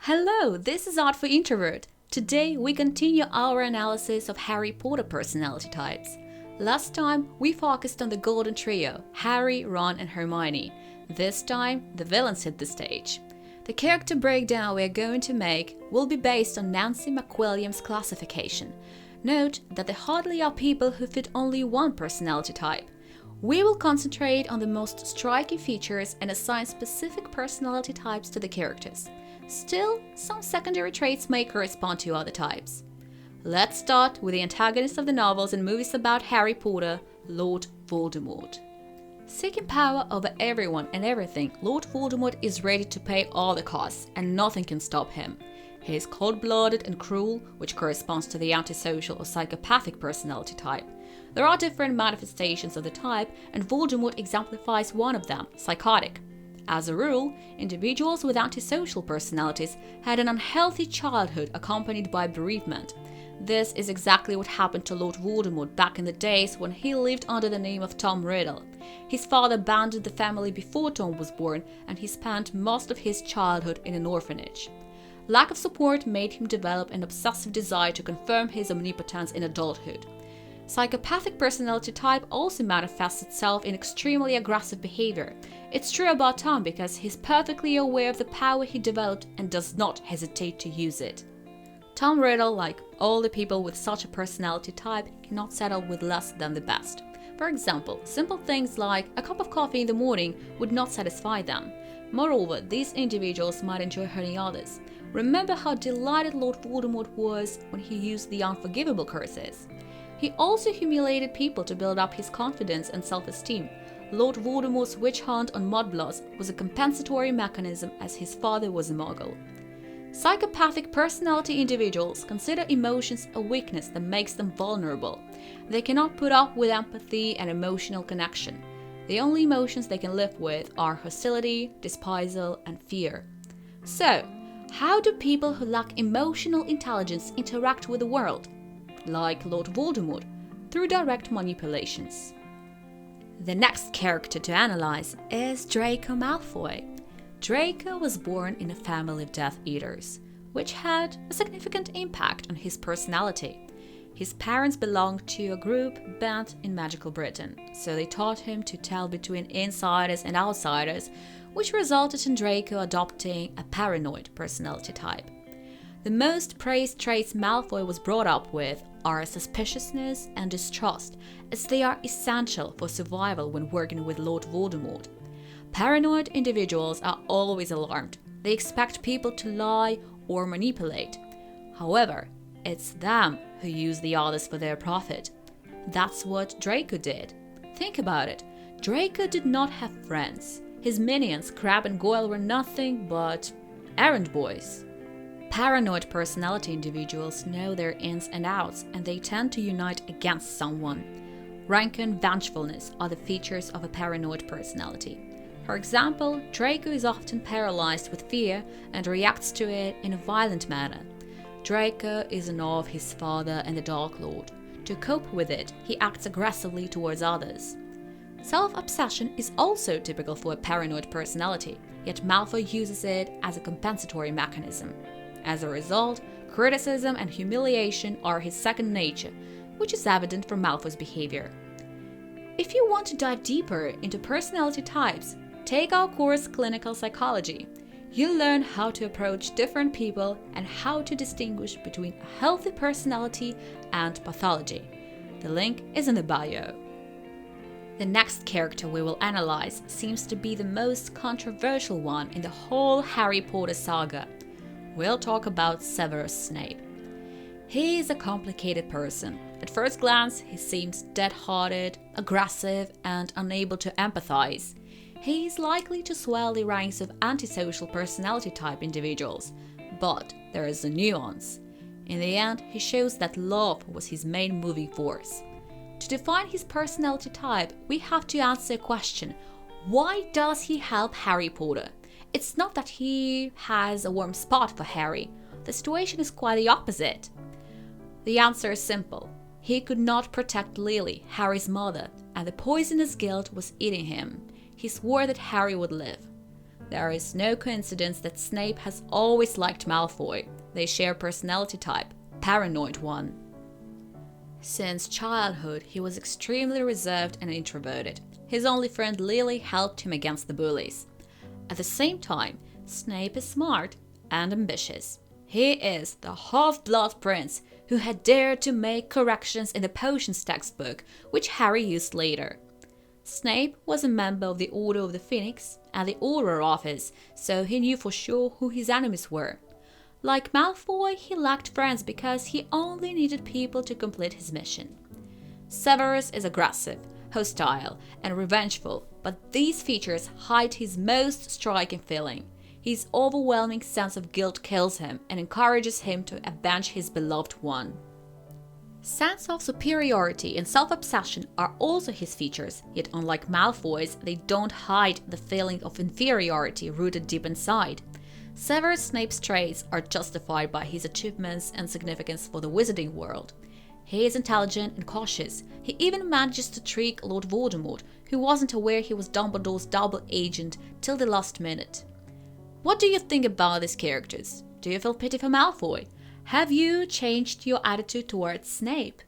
Hello, this is Art for Introvert. Today we continue our analysis of Harry Potter personality types. Last time we focused on the golden trio, Harry, Ron and Hermione. This time the villains hit the stage. The character breakdown we are going to make will be based on Nancy McWilliams' classification. Note that there hardly are people who fit only one personality type. We will concentrate on the most striking features and assign specific personality types to the characters. Still, some secondary traits may correspond to other types. Let's start with the antagonist of the novels and movies about Harry Potter, Lord Voldemort. Seeking power over everyone and everything, Lord Voldemort is ready to pay all the costs, and nothing can stop him. He is cold-blooded and cruel, which corresponds to the antisocial or psychopathic personality type. There are different manifestations of the type, and Voldemort exemplifies one of them, psychotic. As a rule, individuals with antisocial personalities had an unhealthy childhood accompanied by bereavement. This is exactly what happened to Lord Voldemort back in the days when he lived under the name of Tom Riddle. His father abandoned the family before Tom was born, and he spent most of his childhood in an orphanage. Lack of support made him develop an obsessive desire to confirm his omnipotence in adulthood. Psychopathic personality type also manifests itself in extremely aggressive behavior. It's true about Tom because he's perfectly aware of the power he developed and does not hesitate to use it. Tom Riddle, like all the people with such a personality type, cannot settle with less than the best. For example, simple things like a cup of coffee in the morning would not satisfy them. Moreover, these individuals might enjoy hurting others. Remember how delighted Lord Voldemort was when he used the unforgivable curses. He also humiliated people to build up his confidence and self-esteem. Lord Voldemort's witch hunt on mudbloods was a compensatory mechanism as his father was a Muggle. Psychopathic personality individuals consider emotions a weakness that makes them vulnerable. They cannot put up with empathy and emotional connection. The only emotions they can live with are hostility, despisal, and fear. So, how do people who lack emotional intelligence interact with the world? Like Lord Voldemort, through direct manipulations. The next character to analyze is Draco Malfoy. Draco was born in a family of Death Eaters, which had a significant impact on his personality. His parents belonged to a group bent in magical Britain, so they taught him to tell between insiders and outsiders, which resulted in Draco adopting a paranoid personality type. The most praised traits Malfoy was brought up with are suspiciousness and distrust, as they are essential for survival when working with Lord Voldemort. Paranoid individuals are always alarmed. They expect people to lie or manipulate. However, it's them who use the others for their profit. That's what Draco did. Think about it. Draco did not have friends. His minions, Crabbe and Goyle, were nothing but errand boys. Paranoid personality individuals know their ins and outs, and they tend to unite against someone. Rancor and vengefulness are the features of a paranoid personality. For example, Draco is often paralyzed with fear and reacts to it in a violent manner. Draco is in awe of his father and the Dark Lord. To cope with it, he acts aggressively towards others. Self-obsession is also typical for a paranoid personality, yet Malfoy uses it as a compensatory mechanism. As a result, criticism and humiliation are his second nature, which is evident from Malfoy's behavior. If you want to dive deeper into personality types, take our course Clinical Psychology. You'll learn how to approach different people and how to distinguish between a healthy personality and pathology. The link is in the bio. The next character we will analyze seems to be the most controversial one in the whole Harry Potter saga. We'll talk about Severus Snape. He is a complicated person. At first glance, he seems dead-hearted, aggressive, and unable to empathize. He is likely to swell the ranks of antisocial personality type individuals, but there is a nuance. In the end, he shows that love was his main moving force. To define his personality type, we have to answer a question: why does he help Harry Potter? It's not that he has a warm spot for Harry. The situation is quite the opposite. The answer is simple. He could not protect Lily, Harry's mother, and the poisonous guilt was eating him. He swore that Harry would live. There is no coincidence that Snape has always liked Malfoy. They share personality type, paranoid one. Since childhood, he was extremely reserved and introverted. His only friend Lily helped him against the bullies. At the same time, Snape is smart and ambitious. He is the half-blood prince who had dared to make corrections in the potions textbook, which Harry used later. Snape was a member of the Order of the Phoenix and the Auror Office, so he knew for sure who his enemies were. Like Malfoy, he lacked friends because he only needed people to complete his mission. Severus is aggressive, hostile, and revengeful, but these features hide his most striking feeling. His overwhelming sense of guilt kills him and encourages him to avenge his beloved one. Sense of superiority and self-obsession are also his features, yet unlike Malfoy's, they don't hide the feeling of inferiority rooted deep inside. Severus Snape's traits are justified by his achievements and significance for the wizarding world. He is intelligent and cautious. He even manages to trick Lord Voldemort, who wasn't aware he was Dumbledore's double agent till the last minute. What do you think about these characters? Do you feel pity for Malfoy? Have you changed your attitude towards Snape?